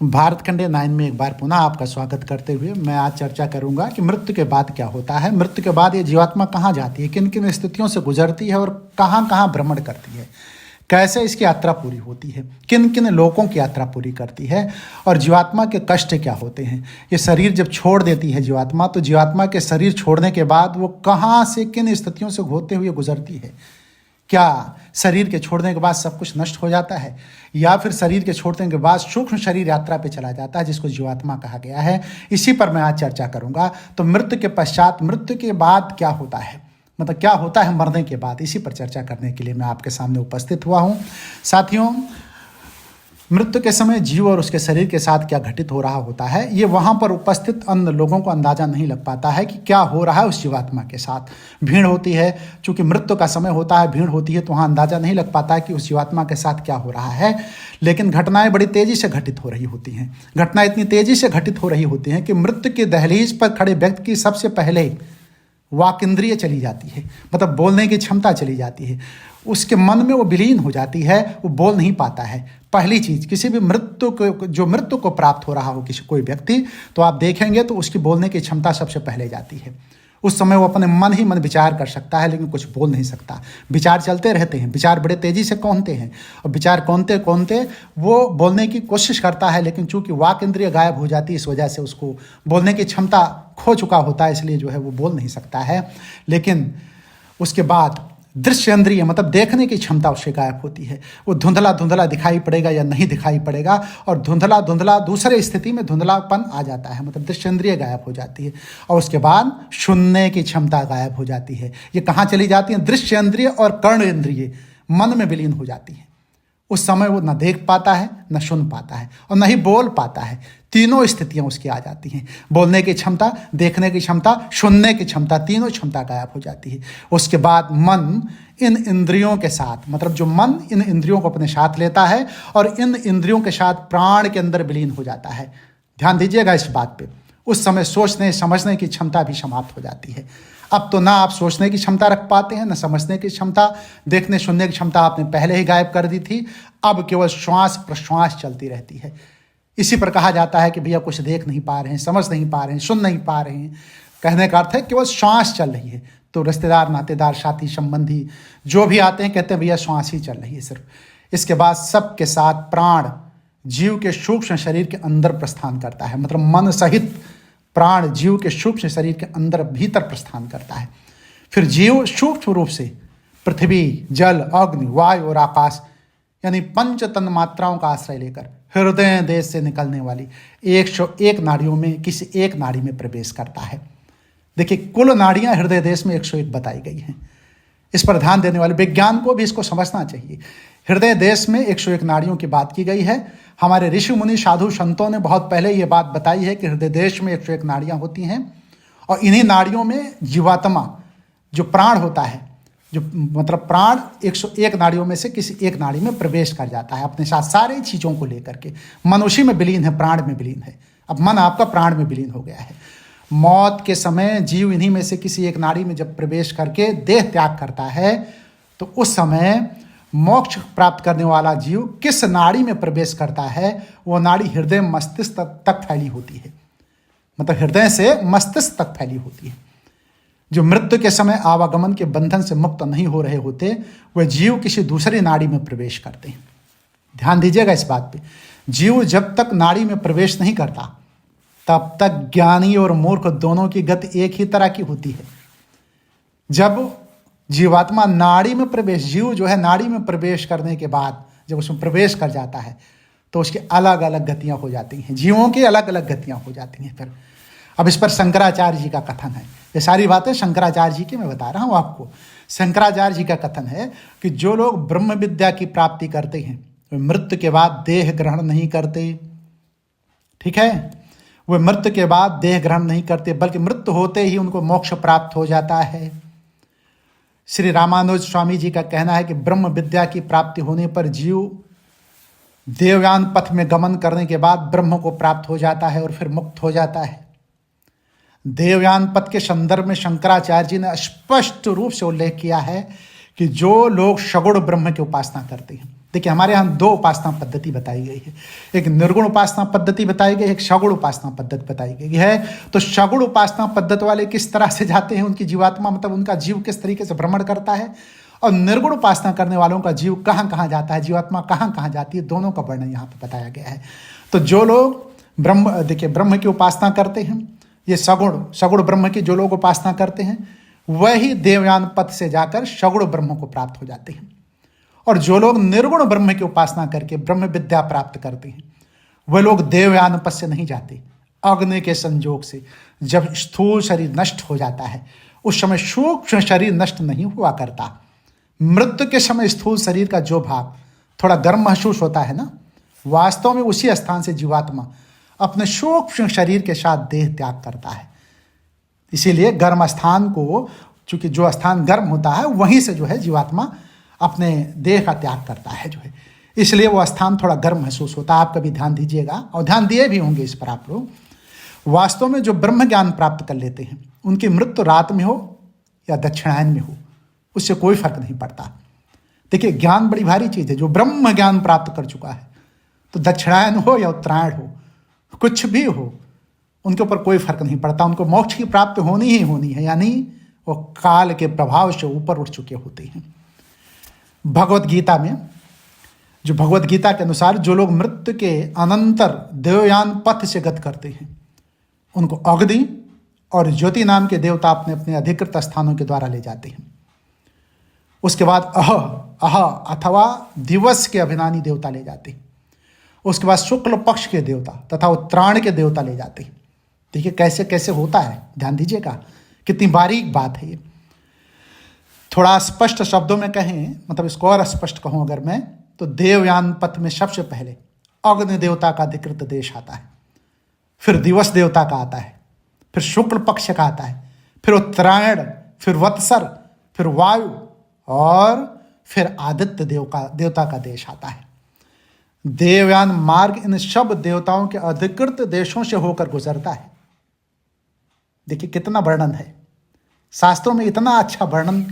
भारत खंडे 9 में एक बार पुनः आपका स्वागत करते हुए मैं आज चर्चा करूंगा कि मृत्यु के बाद क्या होता है। मृत्यु के बाद ये जीवात्मा कहाँ जाती है, किन किन स्थितियों से गुजरती है और कहाँ कहाँ भ्रमण करती है, कैसे इसकी यात्रा पूरी होती है, किन किन लोगों की यात्रा पूरी करती है और जीवात्मा के कष्ट क्या होते हैं। ये शरीर जब छोड़ देती है जीवात्मा, तो जीवात्मा के शरीर छोड़ने के बाद वो कहाँ से किन स्थितियों से होते हुए गुजरती है। क्या शरीर के छोड़ने के बाद सब कुछ नष्ट हो जाता है, या फिर शरीर के छोड़ने के बाद सूक्ष्म शरीर यात्रा पे चला जाता है, जिसको जीवात्मा कहा गया है। इसी पर मैं आज चर्चा करूंगा। तो मृत्यु के पश्चात, मृत्यु के बाद क्या होता है, मतलब क्या होता है मरने के बाद, इसी पर चर्चा करने के लिए मैं आपके सामने उपस्थित हुआ हूँ। साथियों, मृत्यु के समय जीव और उसके शरीर के साथ क्या घटित हो रहा होता है, ये वहाँ पर उपस्थित अन्य लोगों को अंदाजा नहीं लग पाता है कि क्या हो रहा है उस जीवात्मा के साथ। भीड़ होती है, चूंकि मृत्यु का समय होता है, भीड़ होती है, तो वहाँ अंदाजा नहीं लग पाता है कि उस जीवात्मा के साथ क्या हो रहा है। लेकिन घटनाएं बड़ी तेजी से घटित हो रही होती हैं। घटनाएं इतनी तेजी से घटित हो रही होती हैं कि मृत्यु की दहलीज पर खड़े व्यक्ति की सबसे पहले वाक इंद्रिय चली जाती है, मतलब बोलने की क्षमता चली जाती है। उसके मन में वो विलीन हो जाती है, वो बोल नहीं पाता है। पहली चीज, किसी भी मृत्यु को, जो मृत्यु को प्राप्त हो रहा हो किसी कोई व्यक्ति, तो आप देखेंगे तो उसकी बोलने की क्षमता सबसे पहले जाती है। उस समय वो अपने मन ही मन विचार कर सकता है, लेकिन कुछ बोल नहीं सकता। विचार चलते रहते हैं, विचार बड़े तेजी से कौनते हैं, और विचार कौनते कौनते वो बोलने की कोशिश करता है, लेकिन चूंकि वाक इंद्रिय गायब हो जाती है, इस वजह से उसको बोलने की क्षमता खो चुका होता है, इसलिए जो है वो बोल नहीं सकता है। लेकिन उसके बाद दृश्य इंद्रिय, मतलब देखने की क्षमता उससे गायब होती है। वो धुंधला धुंधला दिखाई पड़ेगा या नहीं दिखाई पड़ेगा, और धुंधला धुंधला दूसरे स्थिति में धुंधलापन आ जाता है, मतलब दृश्य इंद्रिय गायब हो जाती है। और उसके बाद सुनने की क्षमता गायब हो जाती है। ये कहाँ चली जाती है? दृश्य इंद्रिय और कर्ण इंद्रिय मन में विलीन हो जाती है। उस समय वो न देख पाता है, न सुन पाता है, और न ही बोल पाता है। तीनों स्थितियां उसकी आ जाती हैं। बोलने की क्षमता, देखने की क्षमता, सुनने की क्षमता, तीनों क्षमता गायब हो जाती है। उसके बाद मन इन इंद्रियों के साथ, मतलब जो मन इन इंद्रियों को अपने साथ लेता है और इन इंद्रियों के साथ प्राण के अंदर विलीन हो जाता है। ध्यान दीजिएगा इस बात पे। उस समय सोचने समझने की क्षमता भी समाप्त हो जाती है। अब तो ना आप सोचने की क्षमता रख पाते हैं, ना समझने की क्षमता, देखने सुनने की क्षमता आपने पहले ही गायब कर दी थी। अब केवल श्वास प्रश्वास चलती रहती है। इसी पर कहा जाता है कि भैया कुछ देख नहीं पा रहे हैं, समझ नहीं पा रहे हैं, सुन नहीं पा रहे हैं। कहने का अर्थ है केवल श्वास चल रही है। तो रिश्तेदार, नातेदार, साथी, संबंधी जो भी आते हैं, कहते हैं भैया श्वास ही चल रही है सिर्फ। इसके बाद सबके साथ प्राण जीव के सूक्ष्म शरीर के अंदर प्रस्थान करता है, मतलब मन सहित प्राण जीव के सूक्ष्म शरीर के अंदर भीतर प्रस्थान करता है। फिर जीव सूक्ष्म रूप से पृथ्वी, जल, अग्नि, वायु और आकाश, यानी पंच तन मात्राओं का आश्रय लेकर हृदय देश से निकलने वाली 101 नाड़ियों में किसी एक नाड़ी में प्रवेश करता है। देखिए, कुल नाड़ियां हृदय देश में 101 बताई गई हैं। इस पर ध्यान देने वाले विज्ञान को भी इसको समझना चाहिए। हृदय देश में 101 नाड़ियों की बात की गई है। हमारे ऋषि मुनि साधु संतों ने बहुत पहले ये बात बताई है कि हृदय देश में 101 नाड़ियां होती हैं, और इन्हीं नाड़ियों में जीवात्मा, जो प्राण होता है, जो मतलब प्राण 101 नाड़ियों में से किसी एक नाड़ी में प्रवेश कर जाता है अपने साथ सारी चीज़ों को लेकर के। मन उसी में विलीन है, प्राण में विलीन है। अब मन आपका प्राण में विलीन हो गया है। मौत के समय जीव इन्हीं में से किसी एक नाड़ी में जब प्रवेश करके देह त्याग करता है, तो उस समय मोक्ष प्राप्त करने वाला जीव किस नाड़ी में प्रवेश करता है, वो नाड़ी हृदय मस्तिष्क तक फैली होती है, मतलब हृदय से मस्तिष्क तक फैली होती है। जो मृत्यु के समय आवागमन के बंधन से मुक्त नहीं हो रहे होते, वह जीव किसी दूसरी नाड़ी में प्रवेश करते हैं। ध्यान दीजिएगा इस बात पे। जीव जब तक नाड़ी में प्रवेश नहीं करता, तब तक ज्ञानी और मूर्ख दोनों की गति एक ही तरह की होती है। जब जीवात्मा नाड़ी में प्रवेश, जीव जो है नाड़ी में प्रवेश करने के बाद जब उसमें प्रवेश कर जाता है, तो उसकी अलग अलग गतियां हो जाती हैं। जीवों की अलग अलग गतियां हो जाती हैं। फिर अब इस पर शंकराचार्य जी का कथन है। ये सारी बातें शंकराचार्य जी की मैं बता रहा हूँ आपको। शंकराचार्य जी का कथन है कि जो लोग ब्रह्म विद्या की प्राप्ति करते हैं, वे मृत्यु के बाद देह ग्रहण नहीं करते। ठीक है, वे मृत्यु के बाद देह ग्रहण नहीं करते, बल्कि मृत्यु होते ही उनको मोक्ष प्राप्त हो जाता है। श्री रामानुज स्वामी जी का कहना है कि ब्रह्म विद्या की प्राप्ति होने पर जीव देवयान पथ में गमन करने के बाद ब्रह्म को प्राप्त हो जाता है और फिर मुक्त हो जाता है। देवयान पथ के संदर्भ में शंकराचार्य जी ने स्पष्ट रूप से उल्लेख किया है कि जो लोग सगुण ब्रह्म की उपासना करते हैं, देखिए हमारे यहाँ दो उपासना पद्धति बताई गई है, एक निर्गुण उपासना पद्धति बताई गई है, एक सगुण उपासना पद्धति बताई गई है। तो सगुण उपासना पद्धति वाले किस तरह से जाते हैं, उनकी जीवात्मा मतलब उनका जीव किस तरीके से भ्रमण करता है, और निर्गुण उपासना करने वालों का जीव कहाँ कहाँ जाता है, जीवात्मा कहाँ कहाँ जाती है, दोनों का वर्णन यहाँ पर बताया गया है। तो जो लोग ब्रह्म की उपासना करते हैं, ये सगुण ब्रह्म की जो लोग उपासना करते हैं, वही देवयान पथ से जाकर सगुण ब्रह्म को प्राप्त हो जाते हैं। और जो लोग निर्गुण ब्रह्म की उपासना करके ब्रह्म विद्या प्राप्त करते हैं, वह लोग देवयान पथ से नहीं जाते। अग्नि के संयोग से जब स्थूल शरीर नष्ट हो जाता है, उस समय सूक्ष्म शरीर नष्ट नहीं हुआ करता। मृत्यु के समय स्थूल शरीर का जो भाग थोड़ा गर्म महसूस होता है ना, वास्तव में उसी स्थान से जीवात्मा अपने सूक्ष्म शरीर के साथ देह त्याग करता है। इसीलिए गर्म स्थान को, चूंकि जो स्थान गर्म होता है वहीं से जो है जीवात्मा अपने देह का त्याग करता है जो है, इसलिए वो स्थान थोड़ा गर्म महसूस होता है। आप कभी ध्यान दीजिएगा, और ध्यान दिए भी होंगे इस पर आप लोग। वास्तव में जो ब्रह्म ज्ञान प्राप्त कर लेते हैं, उनकी मृत्यु रात में हो या दक्षिणायन में हो, उससे कोई फर्क नहीं पड़ता। देखिए ज्ञान बड़ी भारी चीज़ है। जो ब्रह्म ज्ञान प्राप्त कर चुका है, तो दक्षिणायन हो या उत्तरायण हो, कुछ भी हो, उनके ऊपर कोई फर्क नहीं पड़ता। उनको मोक्ष की प्राप्ति होनी ही होनी है, यानी वो काल के प्रभाव से ऊपर उठ चुके होते हैं। भगवत गीता में, जो भगवत गीता के अनुसार जो लोग मृत्यु के अनंतर देवयान पथ से गत करते हैं, उनको अग्नि और ज्योति नाम के देवता अपने अपने अधिकृत स्थानों के द्वारा ले जाते हैं। उसके बाद अह अथवा दिवस के अभिमानी देवता ले जाते हैं। उसके बाद शुक्ल पक्ष के देवता तथा उत्तरायण के देवता ले जाते हैं। देखिए कैसे कैसे होता है, ध्यान दीजिएगा, कितनी बारीक बात है ये। थोड़ा स्पष्ट शब्दों में कहें, मतलब इसको और स्पष्ट कहूं अगर मैं, तो देवयान पथ में सबसे पहले अग्नि देवता का अधिकृत देश आता है, फिर दिवस देवता का आता है, फिर शुक्ल पक्ष का आता है, फिर उत्तरायण, फिर वत्सर, फिर वायु, और फिर आदित्य देवता का देश आता है। देवयान मार्ग इन सब देवताओं के अधिकृत देशों से होकर गुजरता है। देखिए कितना वर्णन है शास्त्रों में, इतना अच्छा वर्णन।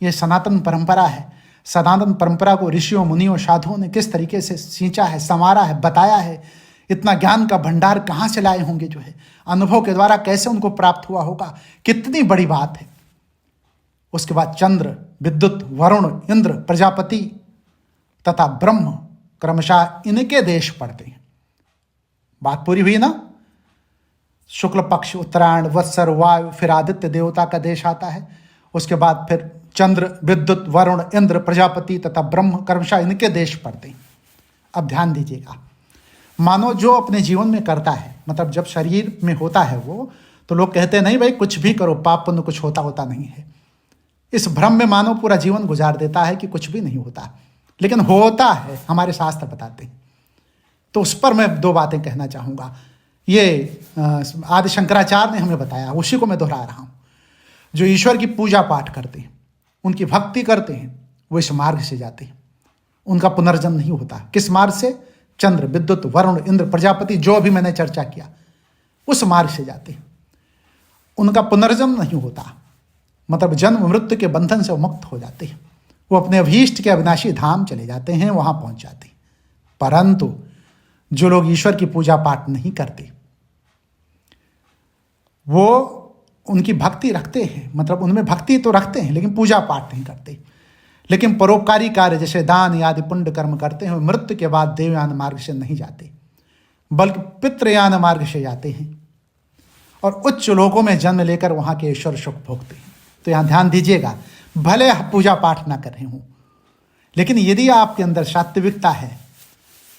ये सनातन परंपरा है। सनातन परंपरा को ऋषियों, मुनियों, साधुओं ने किस तरीके से सींचा है, संवारा है, बताया है। इतना ज्ञान का भंडार कहाँ से लाए होंगे, जो है अनुभव के द्वारा कैसे उनको प्राप्त हुआ होगा, कितनी बड़ी बात है। उसके बाद चंद्र, विद्युत, वरुण, इंद्र, प्रजापति तथा ब्रह्म क्रमशः इनके देश पड़ते हैं। बात पूरी हुई ना। शुक्ल पक्ष, उत्तरायण, वत्सर, वायु, फिर आदित्य देवता का देश आता है। उसके बाद फिर चंद्र, विद्युत, वरुण, इंद्र, प्रजापति तथा ब्रह्म क्रमशः इनके देश पड़ते हैं। अब ध्यान दीजिएगा, मानो जो अपने जीवन में करता है, मतलब जब शरीर में होता है वो, तो लोग कहते हैं नहीं भाई कुछ भी करो, पाप पुण्य कुछ होता नहीं है। इस भ्रम में मानो पूरा जीवन गुजार देता है कि कुछ भी नहीं होता, लेकिन होता है, हमारे शास्त्र बताते हैं। तो उस पर मैं दो बातें कहना चाहूँगा। ये आदि शंकराचार्य ने हमें बताया, उसी को मैं दोहरा रहा हूँ। जो ईश्वर की पूजा पाठ करते हैं, उनकी भक्ति करते हैं, वो इस मार्ग से जाते हैं। उनका पुनर्जन्म नहीं होता। किस मार्ग से? चंद्र, विद्युत, वरुण, इंद्र, प्रजापति, जो अभी मैंने चर्चा किया, उस मार्ग से जाते हैं। उनका पुनर्जन्म नहीं होता, मतलब जन्म मृत्यु के बंधन से वो मुक्त हो जाते हैं। वो अपने अभीष्ट के अविनाशी धाम चले जाते हैं, वहां पहुंच जाते हैं। परंतु जो लोग ईश्वर की पूजा पाठ नहीं करते, वो उनकी भक्ति रखते हैं, मतलब उनमें भक्ति तो रखते हैं लेकिन पूजा पाठ नहीं करते, लेकिन परोपकारी कार्य जैसे दान आदि पुण्य कर्म करते हैं, मृत्यु के बाद देवयान मार्ग से नहीं जाते, बल्कि पितृयान मार्ग से जाते हैं और उच्च लोकों में जन्म लेकर वहां के ईश्वर सुख भोगते हैं। तो यहाँ ध्यान दीजिएगा, भले पूजा पाठ ना कर रहे हों, लेकिन यदि आपके अंदर सात्विकता है,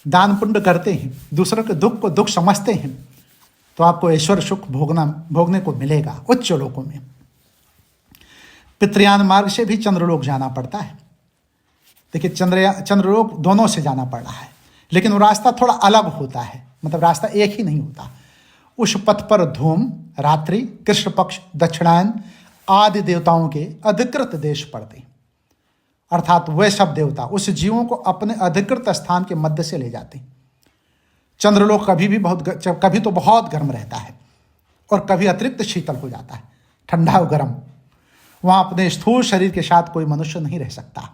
दान पुण्य करते हैं, दूसरों के दुख को दुख समझते हैं, तो आपको ईश्वर सुख भोगने को मिलेगा उच्च लोकों में। पितृयान मार्ग से भी चंद्रलोक जाना पड़ता है। देखिए चंद्रलोक दोनों से जाना पड़ रहा है, लेकिन वो रास्ता थोड़ा अलग होता है, मतलब रास्ता एक ही नहीं होता। उस पथ पर धूम, रात्रि, कृष्ण पक्ष, दक्षिणायन आदि देवताओं के अधिकृत देश पड़ते हैं, अर्थात वे सब देवता उस जीवों को अपने अधिकृत स्थान के मध्य से ले जाते हैं। चंद्रलोक कभी तो बहुत गर्म रहता है और कभी अतिरिक्त शीतल हो जाता है, ठंडा और गर्म। वहाँ अपने स्थूल शरीर के साथ कोई मनुष्य नहीं रह सकता।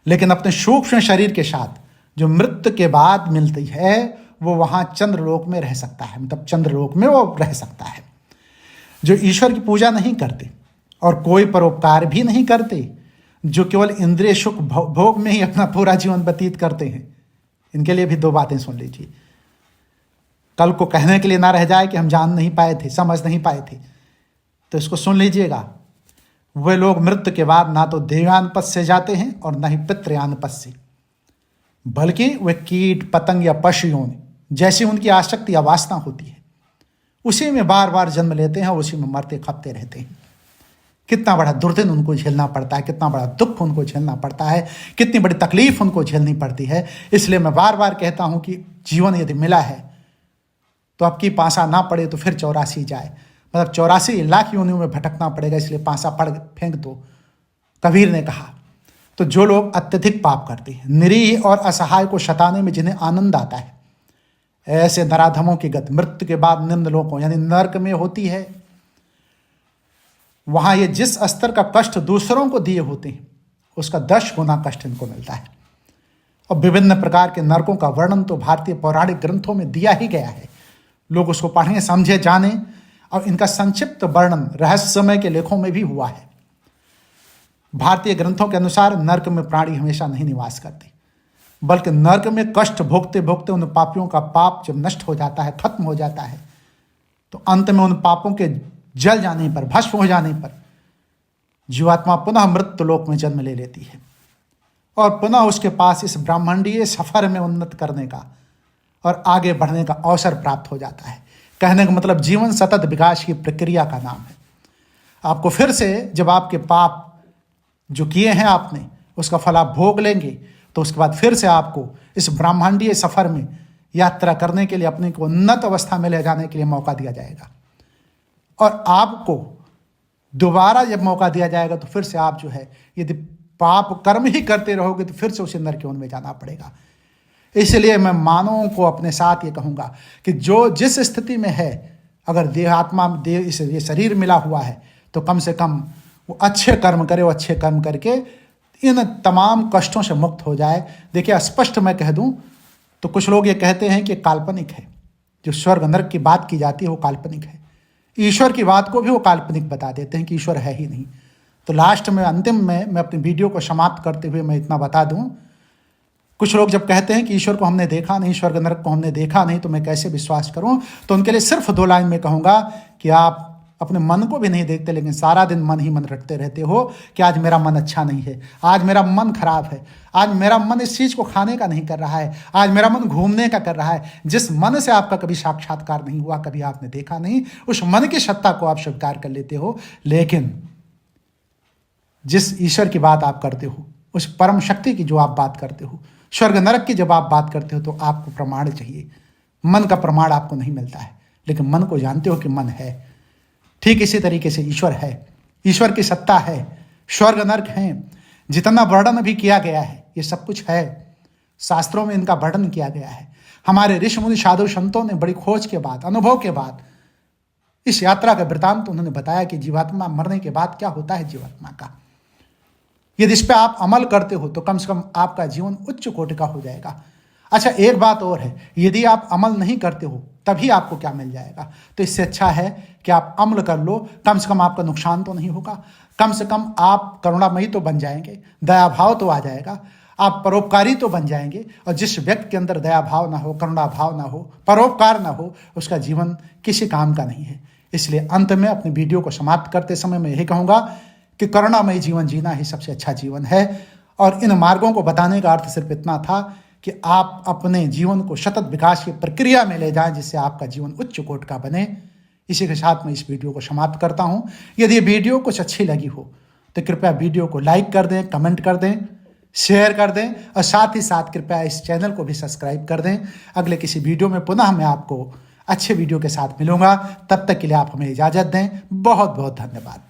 लेकिन अपने सूक्ष्म शरीर के साथ जो मृत्यु के बाद मिलती है वो वहां चंद्रलोक में रह सकता है, मतलब चंद्रलोक में वो रह सकता है। जो ईश्वर की पूजा नहीं करते और कोई परोपकार भी नहीं करते, जो केवल इंद्रिय सुख भोग में ही अपना पूरा जीवन व्यतीत करते हैं, इनके लिए भी दो बातें सुन लीजिए। कल को कहने के लिए ना रह जाए कि हम जान नहीं पाए थे, समझ नहीं पाए थे, तो इसको सुन लीजिएगा। वे लोग मृत्यु के बाद ना तो देवयान पद से जाते हैं और ना ही पितृयान पद से, बल्कि वे कीट पतंग या पशुओं जैसी उनकी आसक्ति या वासना होती है उसी में बार बार जन्म लेते हैं, उसी में मरते खपते रहते हैं। कितना बड़ा दुर्दिन उनको झेलना पड़ता है, कितना बड़ा दुख उनको झेलना पड़ता है, कितनी बड़ी तकलीफ उनको झेलनी पड़ती है। इसलिए मैं बार बार कहता हूं कि जीवन यदि मिला है तो आपकी पासा ना पड़े तो फिर 84 जाए, मतलब 84 लाख योनियों में भटकना पड़ेगा, इसलिए पासा पड़ फेंक दो, कबीर ने कहा। तो जो लोग अत्यधिक पाप करते हैं, निरीह और असहाय को सताने में जिन्हें आनंद आता है, ऐसे नराधमों की गति मृत्यु के बाद निम्न लोकों यानी नरक में होती है। वहां ये जिस स्तर का कष्ट दूसरों को दिए होते हैं उसका 10 गुना कष्ट इनको मिलता है। और विभिन्न प्रकार के नरकों का वर्णन तो भारतीय पौराणिक ग्रंथों में दिया ही गया है। लोग उसको पढ़ें, समझे, जाने, और इनका संक्षिप्त वर्णन रहस्यमय के लेखों में भी हुआ है। भारतीय ग्रंथों के अनुसार नरक में प्राणी हमेशा नहीं निवास करते, बल्कि नरक में कष्ट भोगते भोगते उन पापियों का पाप जब नष्ट हो जाता है, खत्म हो जाता है, तो अंत में उन पापों के जल जाने पर, भस्म हो जाने पर जीवात्मा पुनः मृत्यु लोक में जन्म ले लेती है और पुनः उसके पास इस ब्रह्मांडीय सफर में उन्नत करने का और आगे बढ़ने का अवसर प्राप्त हो जाता है। कहने का मतलब जीवन सतत विकास की प्रक्रिया का नाम है। आपको फिर से जब आपके पाप जो किए हैं आपने उसका फल आप भोग लेंगे तो उसके बाद फिर से आपको इस ब्रह्मांडीय सफर में यात्रा करने के लिए, अपने को उन्नत अवस्था में ले जाने के लिए मौका दिया जाएगा। और आपको दोबारा जब मौका दिया जाएगा तो फिर से आप जो है यदि पाप कर्म ही करते रहोगे तो फिर से उसी नरक में जाना पड़ेगा। इसलिए मैं मानवों को अपने साथ ये कहूँगा कि जो जिस स्थिति में है, अगर देहात्मा ये शरीर मिला हुआ है तो कम से कम वो अच्छे कर्म करे, वो अच्छे कर्म करके इन तमाम कष्टों से मुक्त हो जाए। देखिए, स्पष्ट मैं कह दूं तो कुछ लोग ये कहते हैं कि काल्पनिक है, जो स्वर्ग नरक की बात की जाती है वो काल्पनिक है। ईश्वर की बात को भी वो काल्पनिक बता देते हैं कि ईश्वर है ही नहीं। तो लास्ट में, अंतिम में मैं अपनी वीडियो को समाप्त करते हुए मैं इतना बता दूं, कुछ लोग जब कहते हैं कि ईश्वर को हमने देखा नहीं, स्वर्ग नरक को हमने देखा नहीं, तो मैं कैसे विश्वास करूं, तो उनके लिए सिर्फ 2 लाइन में कहूंगा कि आप अपने मन को भी नहीं देखते, लेकिन सारा दिन मन ही मन रटते रहते हो कि आज मेरा मन अच्छा नहीं है, आज मेरा मन खराब है, आज मेरा मन इस चीज़ को खाने का नहीं कर रहा है, आज मेरा मन घूमने का कर रहा है। जिस मन से आपका कभी साक्षात्कार नहीं हुआ, कभी आपने देखा नहीं, उस मन की सत्ता को आप स्वीकार कर लेते हो। लेकिन जिस ईश्वर की बात आप करते हो, उस परम शक्ति की जो आप बात करते हो, स्वर्ग नरक की जब आप बात करते हो, तो आपको प्रमाण चाहिए। मन का प्रमाण आपको नहीं मिलता है, लेकिन मन को जानते हो कि मन है। ठीक इसी तरीके से ईश्वर है, ईश्वर की सत्ता है, स्वर्ग नरक है, जितना वर्णन भी किया गया है ये सब कुछ है, शास्त्रों में इनका वर्णन किया गया है। हमारे ऋषि मुनि साधु संतों ने बड़ी खोज के बाद, अनुभव के बाद इस यात्रा का वृतांत उन्होंने बताया कि जीवात्मा मरने के बाद क्या होता है जीवात्मा का। यदि इस पर आप अमल करते हो तो कम से कम आपका जीवन उच्च कोटि का हो जाएगा। अच्छा, एक बात और है, यदि आप अमल नहीं करते हो तभी आपको क्या मिल जाएगा। तो इससे अच्छा है कि आप अमल कर लो, कम से कम आपका नुकसान तो नहीं होगा, कम से कम आप करुणामयी तो बन जाएंगे, दया भाव तो आ जाएगा, आप परोपकारी तो बन जाएंगे। और जिस व्यक्ति के अंदर दया भाव ना हो, करुणा भाव ना हो, परोपकार ना हो, उसका जीवन किसी काम का नहीं है। इसलिए अंत में अपनी वीडियो को समाप्त करते समय मैं यही कहूँगा कि करुणामयी जीवन जीना ही सबसे अच्छा जीवन है। और इन मार्गों को बताने का अर्थ सिर्फ इतना था कि आप अपने जीवन को सतत विकास की प्रक्रिया में ले जाएं, जिससे आपका जीवन उच्च कोटि का बने। इसी के साथ मैं इस वीडियो को समाप्त करता हूं। यदि ये वीडियो कुछ अच्छी लगी हो तो कृपया वीडियो को लाइक कर दें, कमेंट कर दें, शेयर कर दें और साथ ही साथ कृपया इस चैनल को भी सब्सक्राइब कर दें। अगले किसी वीडियो में पुनः मैं आपको अच्छे वीडियो के साथ मिलूंगा। तब तक के लिए आप हमें इजाज़त दें। बहुत बहुत धन्यवाद।